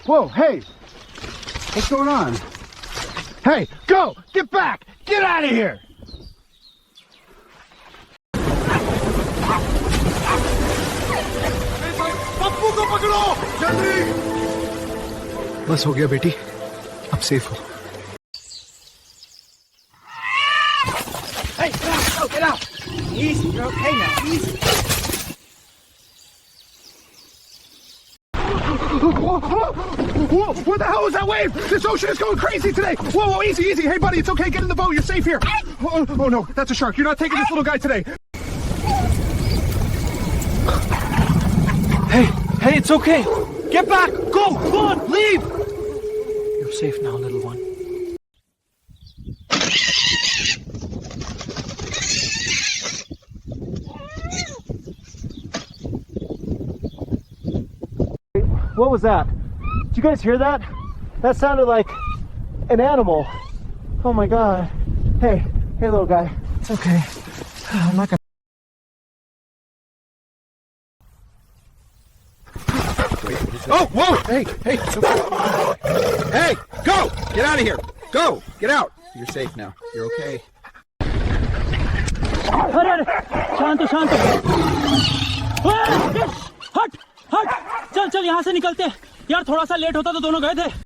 Whoa, hey! What's going on? Hey, go! Get back! Get out of here! Pappu को पकड़ो! जल्दी! बस हो गया बेटी, अब सेफ हो। Hey, get out! Easy, you're okay now, easy. Whoa, what the hell was that wave? This ocean is going crazy today. Whoa, easy, easy. Hey, buddy, it's okay. Get in the boat. You're safe here. Oh, no, that's a shark. You're not taking this little guy today. Hey, it's okay. Get back. Go on, leave. You're safe now, little one. What was that? Did you guys hear that? That sounded like an animal. Oh my god. Hey, little guy. It's okay. I'm not gonna. Oh, whoa! Hey, it's okay. Hey, go! Get out of here! Go! Get out! You're safe now. You're okay. अरे शांत हट चल यहाँ से निकलते यार, थोड़ा सा लेट होता तो दोनों गए थे।